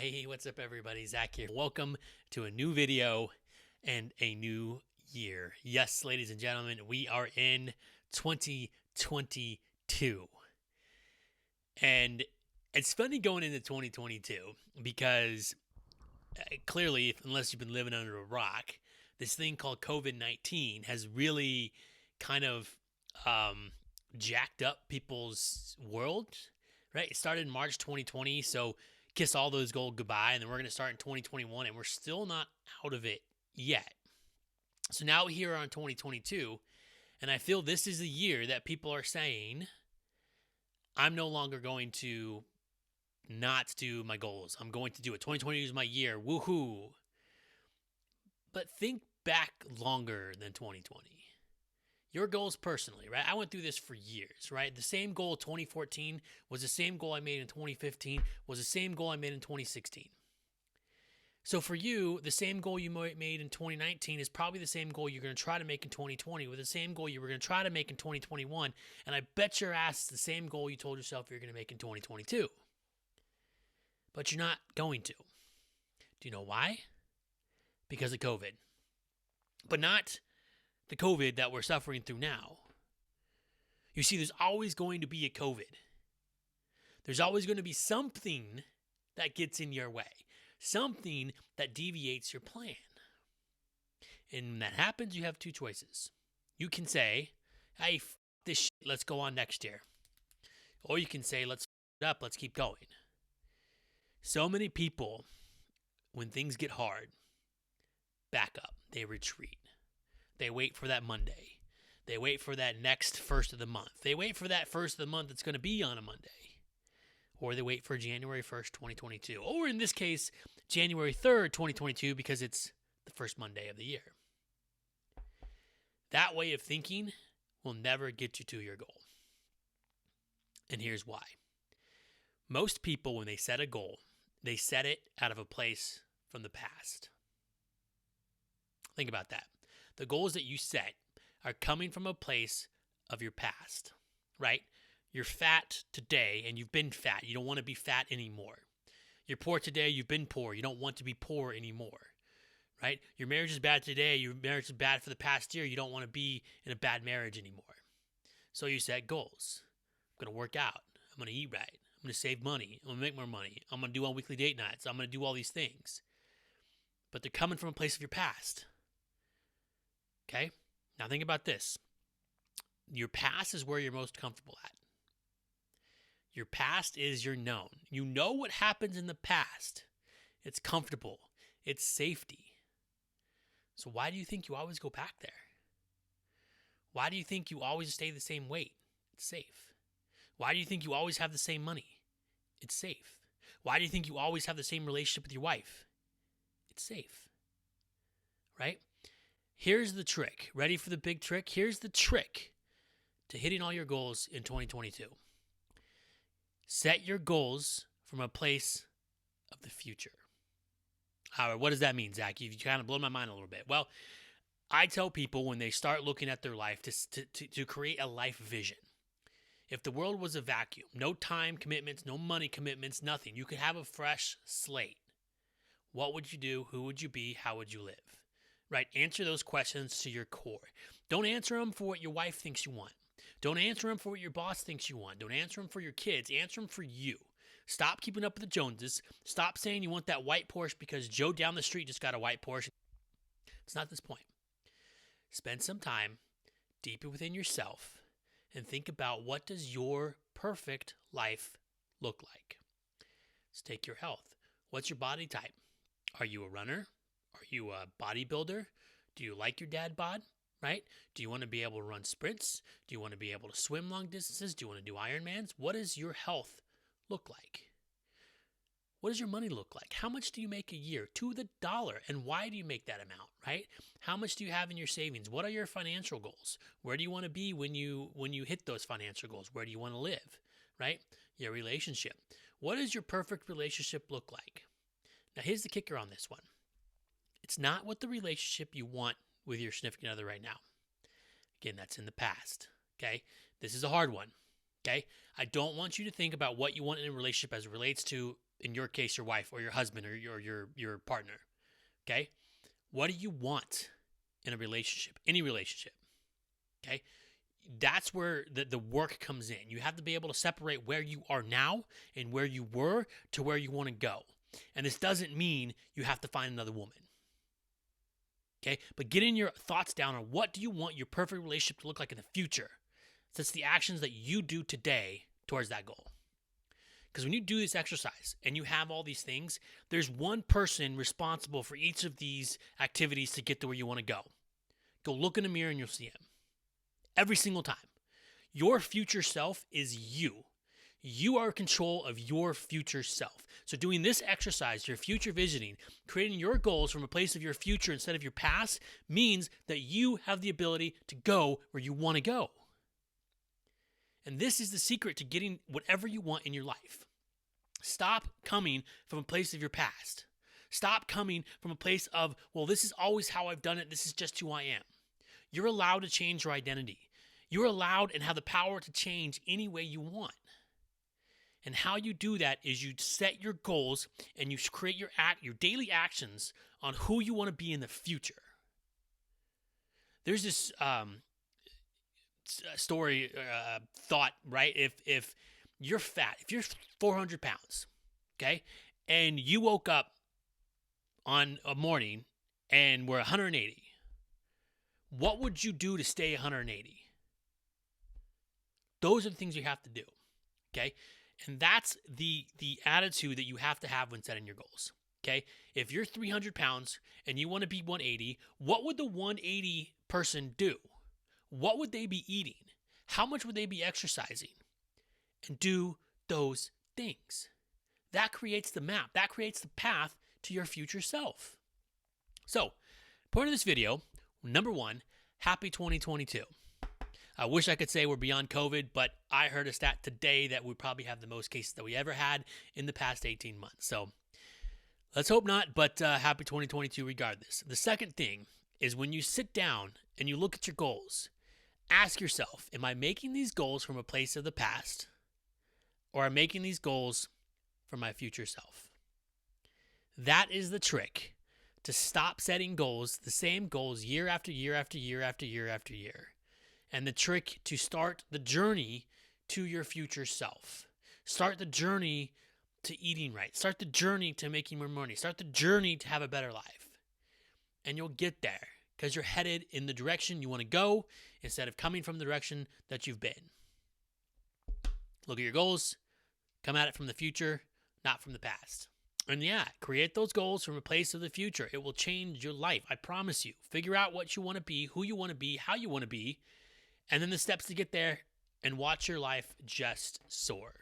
Hey, what's up, everybody? Zach here. Welcome to a new video and a new year. Yes, ladies and gentlemen, we are in 2022. And it's funny going into 2022 because clearly, unless you've been living under a rock, this thing called COVID-19 has really kind of jacked up people's world, right? It started in March 2020, so kiss all those gold goodbye, and then we're going to start in 2021, and we're still not out of it yet. So now here on 2022, and I feel this is the year that people are saying, I'm no longer going to not do my goals. I'm going to do it. 2020 is my year. Woohoo. But think back longer than 2020. Your goals personally, right? I went through this for years, right? The same goal 2014 was the same goal I made in 2015, was the same goal I made in 2016. So for you, the same goal you made in 2019 is probably the same goal you're going to try to make in 2020, with the same goal you were going to try to make in 2021. And I bet your ass it's the same goal you told yourself you're going to make in 2022. But you're not going to. Do you know why? Because of COVID. But not the COVID that we're suffering through now. You see, there's always going to be a COVID. There's always going to be something that gets in your way, something that deviates your plan. And when that happens, you have two choices. You can say, hey, this shit, let's go on next year. Or you can say, let's it up, let's keep going. So many people, when things get hard, back up, they retreat. They wait for that Monday. They wait for that next first of the month. They wait for that first of the month that's going to be on a Monday. Or they wait for January 1st, 2022. Or in this case, January 3rd, 2022, because it's the first Monday of the year. That way of thinking will never get you to your goal. And here's why. Most people, when they set a goal, they set it out of a place from the past. Think about that. The goals that you set are coming from a place of your past, right? You're fat today and you've been fat. You don't want to be fat anymore. You're poor today, you've been poor. You don't want to be poor anymore, right? Your marriage is bad today. Your marriage is bad for the past year. You don't want to be in a bad marriage anymore. So you set goals. I'm going to work out. I'm going to eat right. I'm going to save money. I'm going to make more money. I'm going to do all weekly date nights. I'm going to do all these things. But they're coming from a place of your past. Okay? Now think about this. Your past is where you're most comfortable at. Your past is your known. You know what happens in the past. It's comfortable. It's safety. So why do you think you always go back there? Why do you think you always stay the same weight? It's safe. Why do you think you always have the same money? It's safe. Why do you think you always have the same relationship with your wife? It's safe. Right? Here's the trick. Ready for the big trick? Here's the trick to hitting all your goals in 2022. Set your goals from a place of the future. All right, what does that mean, Zach? You kind of blown my mind a little bit. Well, I tell people when they start looking at their life to create a life vision. If the world was a vacuum, no time commitments, no money commitments, nothing, you could have a fresh slate. What would you do? Who would you be? How would you live? Right? Answer those questions to your core. Don't answer them for what your wife thinks you want. Don't answer them for what your boss thinks you want. Don't answer them for your kids. Answer them for you. Stop keeping up with the Joneses. Stop saying you want that white Porsche because Joe down the street just got a white Porsche. It's not this point. Spend some time deep within yourself and think about, what does your perfect life look like? Let's take your health. What's your body type? Are you a runner? Are you a bodybuilder? Do you like your dad bod? Right? Do you want to be able to run sprints? Do you want to be able to swim long distances? Do you want to do Ironmans? What does your health look like? What does your money look like? How much do you make a year to the dollar? And why do you make that amount, right? How much do you have in your savings? What are your financial goals? Where do you want to be when you hit those financial goals? Where do you want to live, right? Your relationship. What does your perfect relationship look like? Now, here's the kicker on this one. It's not what the relationship you want with your significant other right now. Again, that's in the past, okay? This is a hard one, okay? I don't want you to think about what you want in a relationship as it relates to in your case, your wife or your husband or your partner. Okay? What do you want in a relationship? Any relationship. Okay? That's where the work comes in. You have to be able to separate where you are now and where you were to where you want to go. And this doesn't mean you have to find another woman. Okay? But getting your thoughts down on what do you want your perfect relationship to look like in the future. So it's the actions that you do today towards that goal. Because when you do this exercise and you have all these things, there's one person responsible for each of these activities to get to where you want to go. Go look in the mirror and you'll see him. Every single time. Your future self is you. You are in control of your future self. So doing this exercise, your future visioning, creating your goals from a place of your future instead of your past, means that you have the ability to go where you want to go. And this is the secret to getting whatever you want in your life. Stop coming from a place of your past. Stop coming from a place of, well, this is always how I've done it. This is just who I am. You're allowed to change your identity. You're allowed and have the power to change any way you want. And how you do that is you set your goals and you create your daily actions on who you want to be in the future. There's this story, thought, right? If you're fat, if you're 400 pounds, okay, and you woke up on a morning and were 180, what would you do to stay 180? Those are the things you have to do, okay? And that's the attitude that you have to have when setting your goals, okay? If you're 300 pounds and you want to be 180, what would the 180 person do? What would they be eating? How much would they be exercising? And do those things. That creates the map. That creates the path to your future self. So, point of this video, number one, happy 2022. I wish I could say we're beyond COVID, but I heard a stat today that we probably have the most cases that we ever had in the past 18 months. So, let's hope not, but happy 2022 regardless. The second thing is when you sit down and you look at your goals, ask yourself, am I making these goals from a place of the past? Or am I making these goals for my future self? That is the trick to stop setting goals, the same goals year after year after year after year after year. And the trick to start the journey to your future self. Start the journey to eating right. Start the journey to making more money. Start the journey to have a better life. And you'll get there because you're headed in the direction you want to go instead of coming from the direction that you've been. Look at your goals. Come at it from the future, not from the past. And yeah, create those goals from a place of the future. It will change your life. I promise you. Figure out what you want to be, who you want to be, how you want to be, and then the steps to get there, and watch your life just soar.